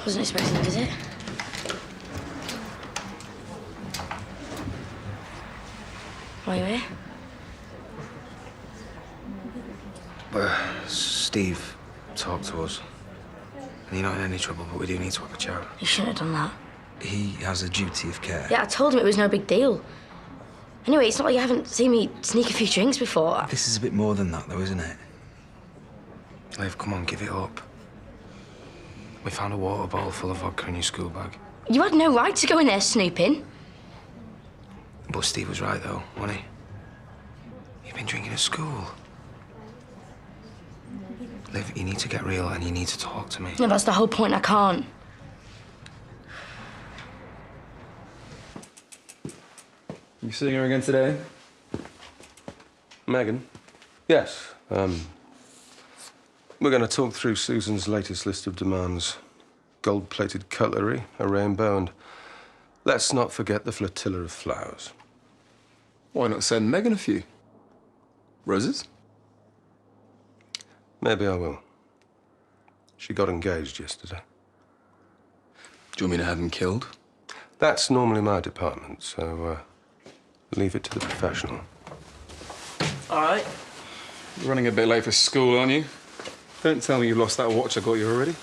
Wasn't expecting a visit. Why are you here? Steve talked to us. And you're not in any trouble, but we do need to have a chat. You shouldn't have done that. He has a duty of care. Yeah, I told him it was no big deal. Anyway, it's not like you haven't seen me sneak a few drinks before. This is a bit more than that, though, isn't it? Liv, come on, give it up. We found a water bottle full of vodka in your school bag. You had no right to go in there snooping. But Steve was right, though, wasn't he? You've been drinking at school. Liv, you need to get real and you need to talk to me. No, that's the whole point. I can't. You seeing her again today? Megan? Yes. We're going to talk through Susan's latest list of demands. Gold-plated cutlery, a rainbow, and let's not forget the flotilla of flowers. Why not send Megan a few? Roses? Maybe I will. She got engaged yesterday. Do you want me to have them killed? That's normally my department, so leave it to the professional. All right. You're running a bit late for school, aren't you? Don't tell me you lost that watch I got you already.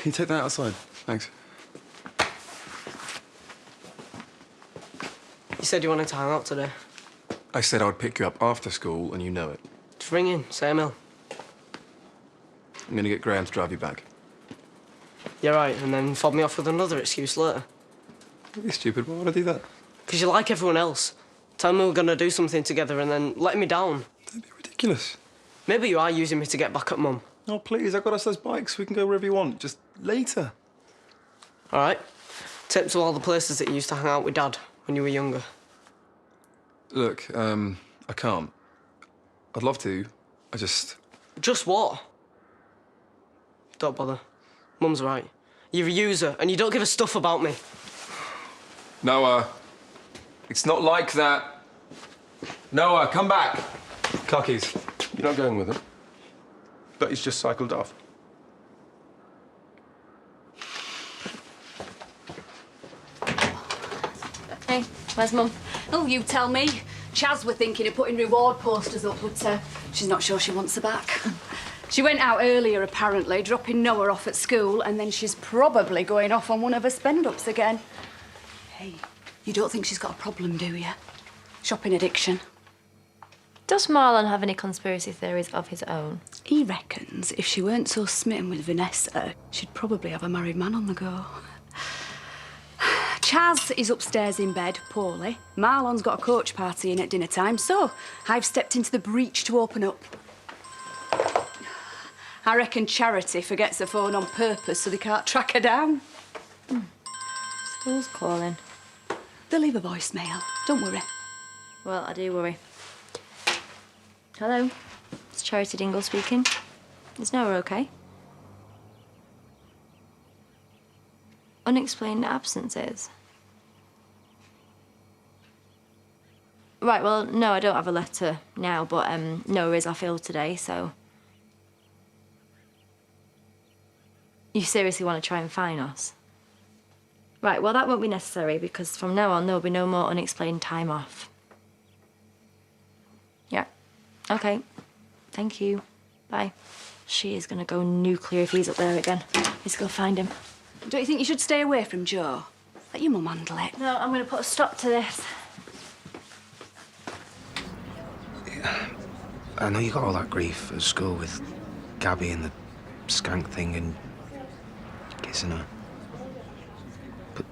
You take that outside. Thanks. You said you wanted to hang out today. I said I would pick you up after school, and you know it. Just ring in, say Emil. I'm gonna get Graham to drive you back. You're right, and then fob me off with another excuse later. Don't be stupid. Why would I do that? Because you're like everyone else. Tell me we're gonna do something together and then letting me down. Don't be ridiculous. Maybe you are using me to get back at Mum. Oh, please, I got us those bikes. We can go wherever you want. Just later. All right? Take me to all the places that you used to hang out with Dad when you were younger. Look, I can't. I'd love to. I just... Just what? Don't bother. Mum's right. You're a user, and you don't give a stuff about me. Noah, it's not like that. Noah, come back. Car keys. You're not going with him? But he's just cycled off. Hey, where's Mum? Oh, you tell me. Chaz were thinking of putting reward posters up, but she's not sure she wants her back. She went out earlier, apparently, dropping Noah off at school, and then she's probably going off on one of her spend-ups again. Hey, you don't think she's got a problem, do you? Shopping addiction. Does Marlon have any conspiracy theories of his own? He reckons if she weren't so smitten with Vanessa, she'd probably have a married man on the go. Chaz is upstairs in bed, poorly. Marlon's got a coach party in at dinner time, so I've stepped into the breach to open up. I reckon Charity forgets her phone on purpose so they can't track her down. School's calling. They'll leave a voicemail. Don't worry. Well, I do worry. Hello, it's Charity Dingle speaking. Is Noah okay? Unexplained absences. Right, well, no, I don't have a letter now, but Noah is off ill today, so... You seriously want to try and fine us? Right, well, that won't be necessary, because from now on, there'll be no more unexplained time off. Yeah. OK. Thank you. Bye. She is going to go nuclear if he's up there again. Let's go find him. Don't you think you should stay away from Joe? Let your mum handle it. No, I'm going to put a stop to this. I know you got all that grief at school with Gabby and the skank thing and kissing her. But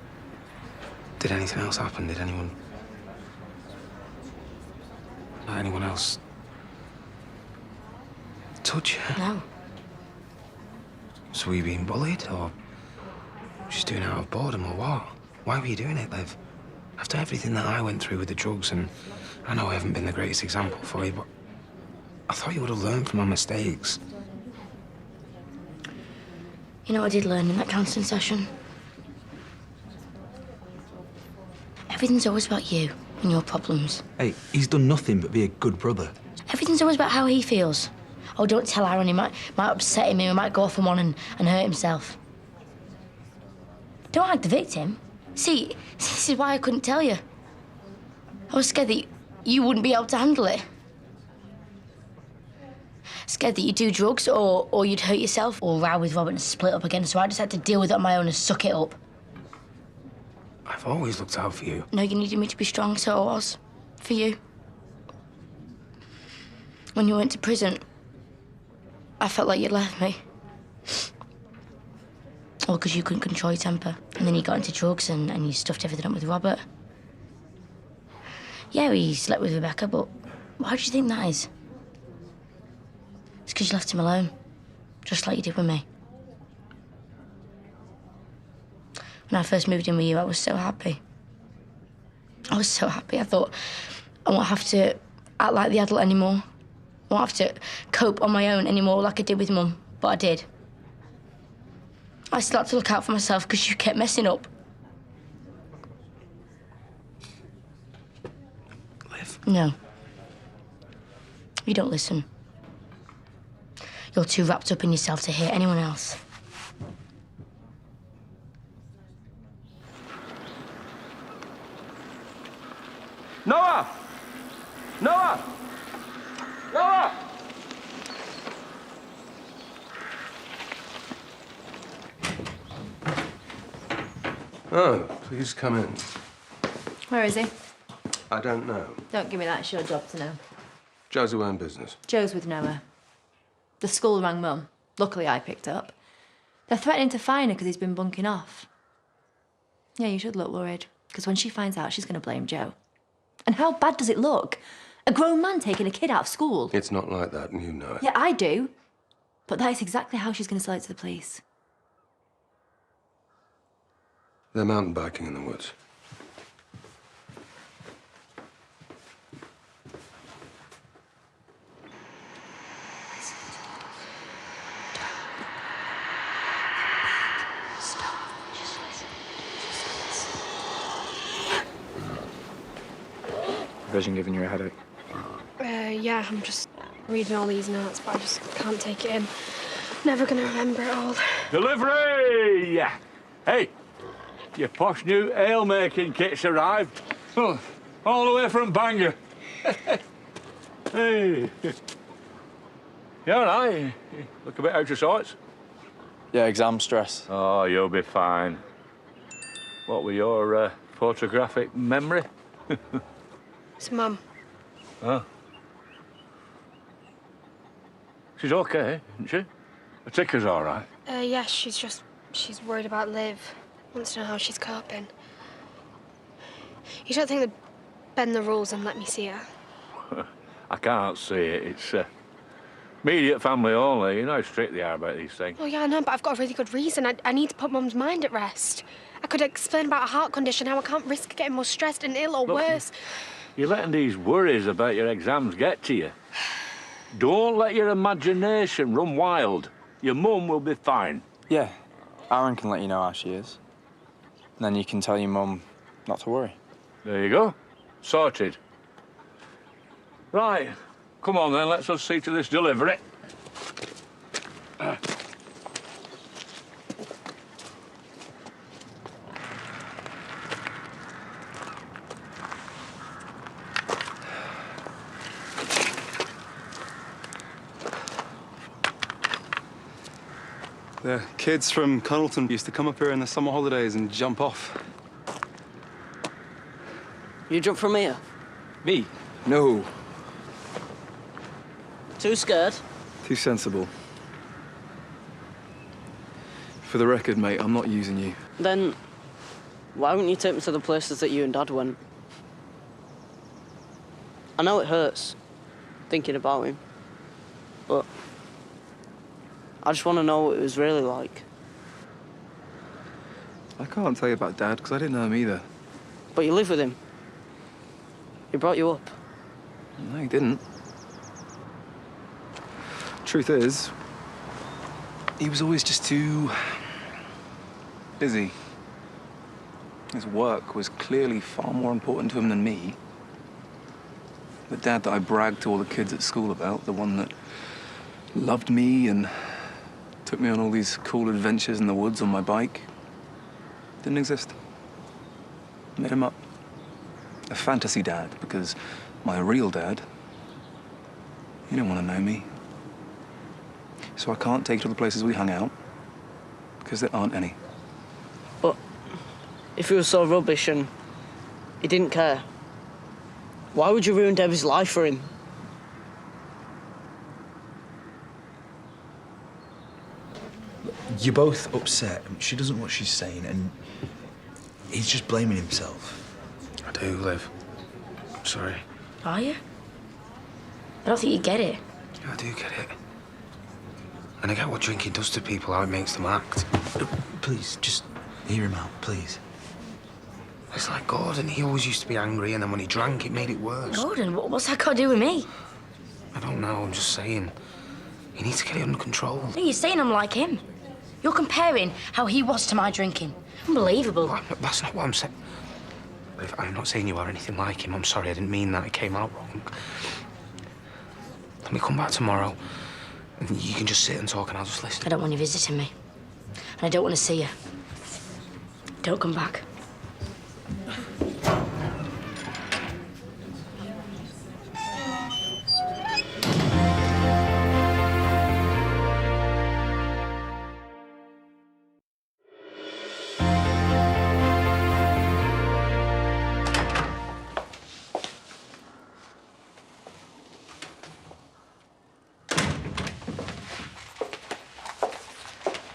did anything else happen? Did anyone... anyone else touch you? No. So were you being bullied, or just doing it out of boredom, or what? Why were you doing it, Liv? After everything that I went through with the drugs, and I know I haven't been the greatest example for you, but I thought you would have learned from my mistakes. You know what I did learn in that counselling session? Everything's always about you and your problems. Hey, he's done nothing but be a good brother. Everything's always about how he feels. Oh, don't tell Aaron. He might upset him. He might go off on one and hurt himself. Don't act the victim. See, this is why I couldn't tell you. I was scared that you wouldn't be able to handle it. Scared that you'd do drugs or you'd hurt yourself or row with Robert and split up again, so I just had to deal with it on my own and suck it up. I've always looked out for you. No, you needed me to be strong, so I was. For you. When you went to prison, I felt like you'd left me. All because you couldn't control your temper. And then you got into drugs and you stuffed everything up with Robert. Yeah, he slept with Rebecca, but why do you think that is? It's because you left him alone, just like you did with me. When I first moved in with you, I was so happy. I was so happy. I thought, I won't have to act like the adult anymore. I won't have to cope on my own anymore like I did with Mum, but I did. I still had to look out for myself because you kept messing up. Liv. No. You don't listen. You're too wrapped up in yourself to hear anyone else. Noah! Noah! Noah! Oh, please come in. Where is he? I don't know. Don't give me that. It's your job to know. Joe's her own business. Joe's with Noah. The school rang Mum. Luckily, I picked up. They're threatening to fine her because he's been bunking off. Yeah, you should look worried, because when she finds out, she's going to blame Joe. And how bad does it look? A grown man taking a kid out of school. It's not like that, and you know it. Yeah, I do. But that is exactly how she's going to sell it to the police. They're mountain biking in the woods. Vision giving you a headache? Yeah, I'm just reading all these notes, but I just can't take it in. Never gonna remember it all. Delivery! Hey, your posh new ale-making kit's arrived. Oh, all the way from Bangor. Hey. You all right? You look a bit out of sorts. Yeah, exam stress. Oh, you'll be fine. What were your photographic memory? It's Mum. Oh. She's okay, isn't she? The ticker's all right. Yeah, she's worried about Liv. Wants to know how she's coping. You don't think they'd bend the rules and let me see her? I can't see it. It's immediate family only. You know how strict they are about these things. Oh, yeah, I know, but I've got a really good reason. I need to put Mum's mind at rest. I could explain about a heart condition, how I can't risk getting more stressed and ill or worse. You're letting these worries about your exams get to you. Don't let your imagination run wild. Your mum will be fine. Yeah, Aaron can let you know how she is. And then you can tell your mum not to worry. There you go. Sorted. Right. Come on, then. Let's us see to this delivery. The kids from Connelton used to come up here in the summer holidays and jump off. You jump from here? Me? No. Too scared? Too sensible. For the record, mate, I'm not using you. Then why wouldn't you take me to the places that you and Dad went? I know it hurts, thinking about him, but I just want to know what it was really like. I can't tell you about Dad, because I didn't know him either. But you live with him. He brought you up. No, he didn't. Truth is, he was always just too busy. His work was clearly far more important to him than me. The Dad that I bragged to all the kids at school about, the one that loved me and took me on all these cool adventures in the woods on my bike, didn't exist. Made him up. A fantasy dad, because my real dad, he didn't want to know me. So I can't take you to the places we hung out, because there aren't any. But if he was so rubbish and he didn't care, why would you ruin Debbie's life for him? You're both upset. She doesn't know what she's saying, and he's just blaming himself. I do, Liv. I'm sorry. Are you? I don't think you get it. Yeah, I do get it. And I get what drinking does to people, how it makes them act. Please, just hear him out, please. It's like Gordon. He always used to be angry, and then when he drank, it made it worse. Gordon, what's that got to do with me? I don't know. I'm just saying. You need to get it under control. No, you're saying I'm like him. You're comparing how he was to my drinking. Unbelievable. Well, that's not what I'm saying. I'm not saying you are anything like him. I'm sorry, I didn't mean that. It came out wrong. Let me come back tomorrow, and you can just sit and talk, and I'll just listen. I don't want you visiting me. And I don't want to see you. Don't come back.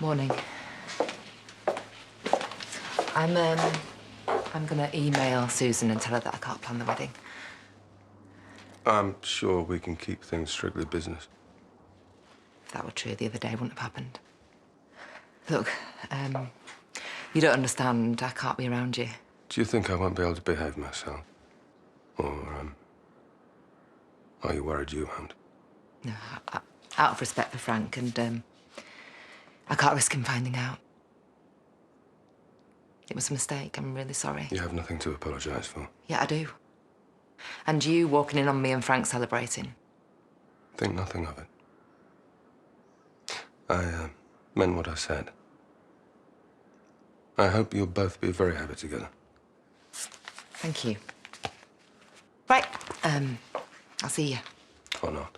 Morning. I'm gonna email Susan and tell her that I can't plan the wedding. I'm sure we can keep things strictly business. If that were true, the other day wouldn't have happened. Look, you don't understand. I can't be around you. Do you think I won't be able to behave myself? Or, are you worried you won't? No, out of respect for Frank, and I can't risk him finding out. It was a mistake. I'm really sorry. You have nothing to apologise for. Yeah, I do. And you walking in on me and Frank celebrating. Think nothing of it. I meant what I said. I hope you'll both be very happy together. Thank you. Right, I'll see you. Or not.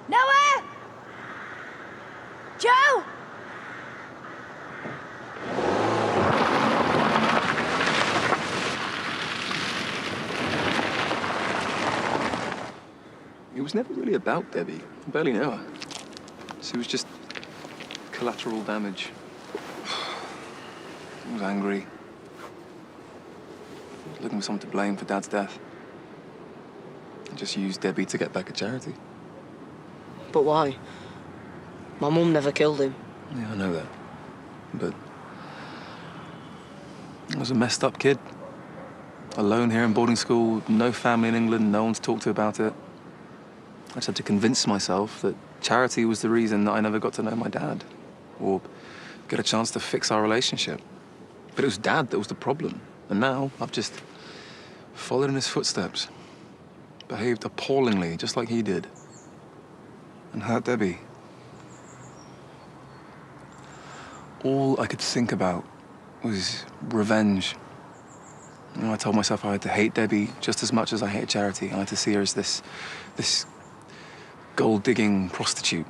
Noah! Joe! It was never really about Debbie. I barely know her. She was just collateral damage. I was angry. I was looking for someone to blame for Dad's death. I just used Debbie to get back at Charity. But why? My mum never killed him. Yeah, I know that. But I was a messed up kid. Alone here in boarding school, no family in England, no one to talk to about it. I just had to convince myself that Charity was the reason that I never got to know my dad or get a chance to fix our relationship. But it was Dad that was the problem. And now I've just followed in his footsteps, behaved appallingly, just like he did, and hurt Debbie. All I could think about was revenge. You know, I told myself I had to hate Debbie just as much as I hated Charity. I had to see her as this gold-digging prostitute.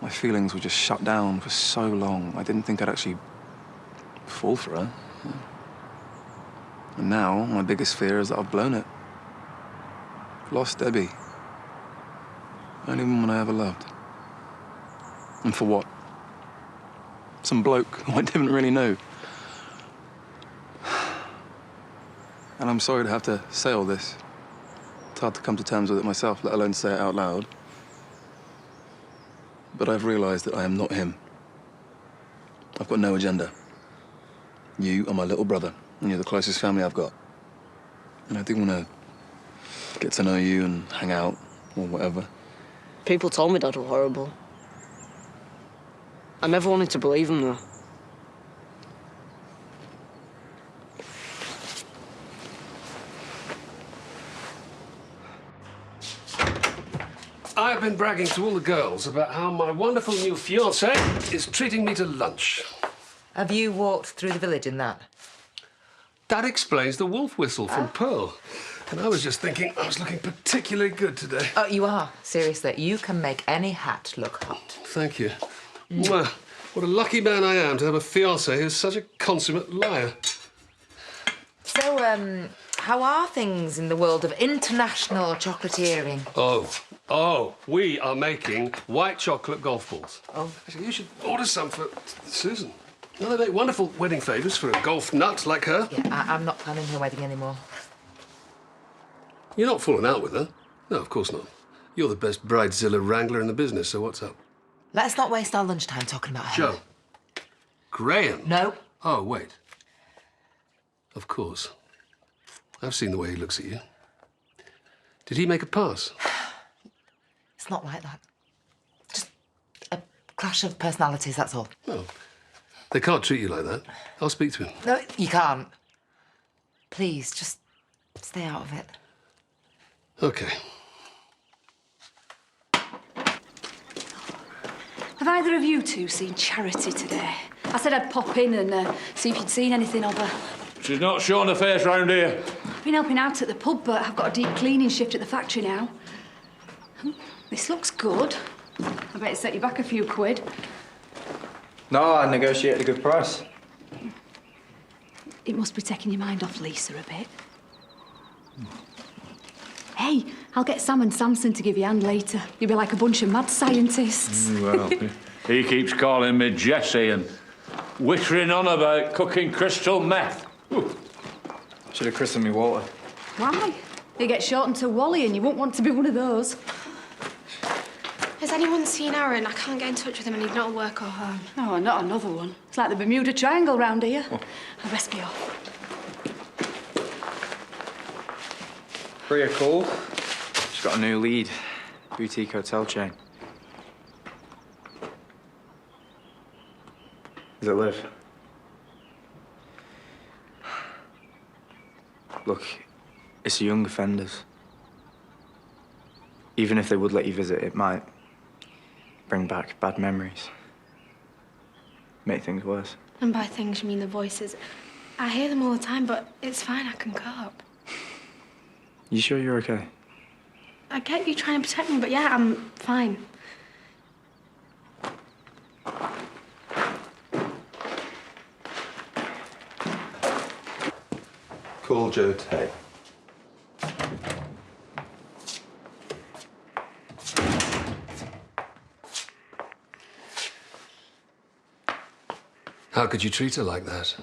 My feelings were just shut down for so long. I didn't think I'd actually fall for her. And now, my biggest fear is that I've blown it. Lost Debbie. Only woman I ever loved. And for what? Some bloke who I didn't really know. And I'm sorry to have to say all this. It's hard to come to terms with it myself, let alone say it out loud. But I've realized that I am not him. I've got no agenda. You are my little brother, and you're the closest family I've got. And I do want to get to know you and hang out or whatever. People told me Dad was horrible. I never wanted to believe him, though. I've been bragging to all the girls about how my wonderful new fiancé is treating me to lunch. Have you walked through the village in that? That explains the wolf whistle from Pearl. And I was just thinking I was looking particularly good today. Oh, you are? Seriously, you can make any hat look hot. Thank you. Mwah. What a lucky man I am to have a fiancé who's such a consummate liar. So, how are things in the world of international chocolatiering? Oh, we are making white chocolate golf balls. Oh. Actually, you should order some for Susan. No, they make wonderful wedding favours for a golf nut like her. Yeah, I'm not planning her wedding anymore. You're not falling out with her? No, of course not. You're the best bridezilla wrangler in the business, so what's up? Let's not waste our lunchtime talking about her. Joe. Graham? No. Oh, wait. Of course. I've seen the way he looks at you. Did he make a pass? It's not like that. Just a clash of personalities, that's all. No. They can't treat you like that. I'll speak to him. No, you can't. Please, just stay out of it. OK. Have either of you two seen Charity today? I said I'd pop in and see if you'd seen anything of her. She's not showing her face round here. I've been helping out at the pub, but I've got a deep cleaning shift at the factory now. This looks good. I bet it set you back a few quid. No, I negotiated a good price. It must be taking your mind off Lisa a bit. Hey, I'll get Sam and Samson to give you a hand later. You'll be like a bunch of mad scientists. Well, he keeps calling me Jessie and whittering on about cooking crystal meth. Ooh. Should have christened me Walter. Why? You get shortened to Wally and you won't want to be one of those. Has anyone seen Aaron? I can't get in touch with him and he's not at work or home. Oh, not another one. It's like the Bermuda Triangle round here. I'll best be off. Priya called. She's got a new lead. Boutique hotel chain. Does it live? Look, it's young offenders. Even if they would let you visit, it might bring back bad memories. Make things worse. And by things, you mean the voices. I hear them all the time, but it's fine, I can cope. You sure you're okay? I get you trying to protect me, but yeah, I'm fine. Call Joe Tay. How could you treat her like that?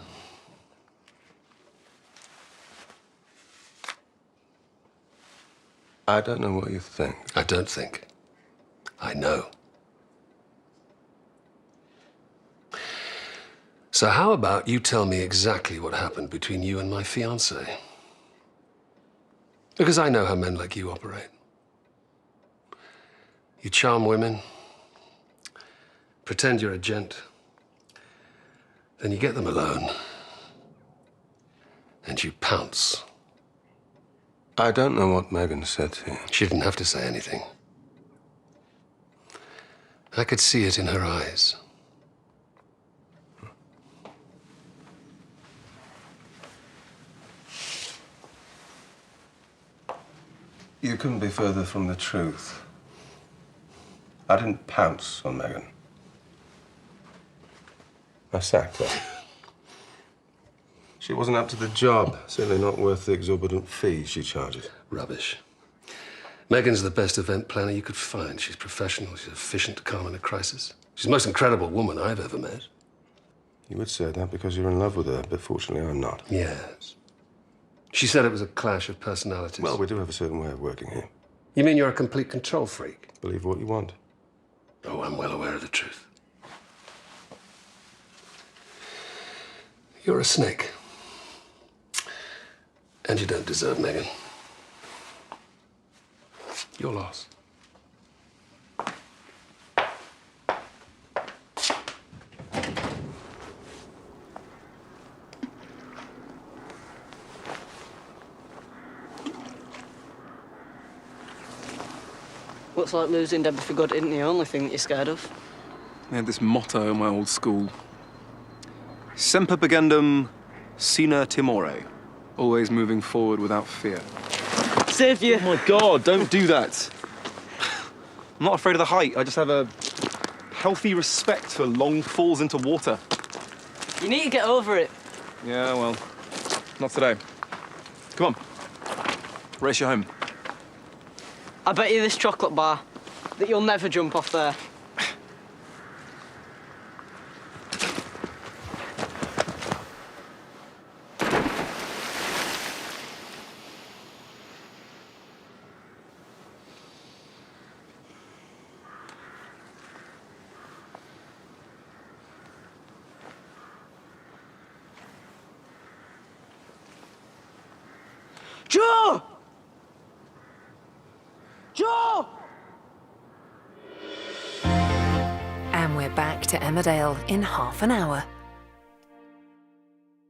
I don't know what you think. I don't think. I know. So how about you tell me exactly what happened between you and my fiancé? Because I know how men like you operate. You charm women, pretend you're a gent, then you get them alone, and you pounce. I don't know what Megan said to you. She didn't have to say anything. I could see it in her eyes. You couldn't be further from the truth. I didn't pounce on Megan. I sacked her. She wasn't up to the job. Certainly not worth the exorbitant fee she charges. Rubbish. Megan's the best event planner you could find. She's professional, she's efficient, calm in a crisis. She's the most incredible woman I've ever met. You would say that because you're in love with her, but fortunately I'm not. Yes. She said it was a clash of personalities. Well, we do have a certain way of working here. You mean you're a complete control freak? Believe what you want. Oh, I'm well aware of the truth. You're a snake. And you don't deserve Megan. Your loss. Looks like losing Debbie for good isn't the only thing that you're scared of. I had this motto in my old school. Semper Pugendum, Sine Timore. Always moving forward without fear. Save you. Oh my God, don't do that. I'm not afraid of the height. I just have a healthy respect for long falls into water. You need to get over it. Yeah, well, not today. Come on. Race you home. I bet you this chocolate bar that you'll never jump off there. Joe! Joe! And we're back to Emmerdale in half an hour.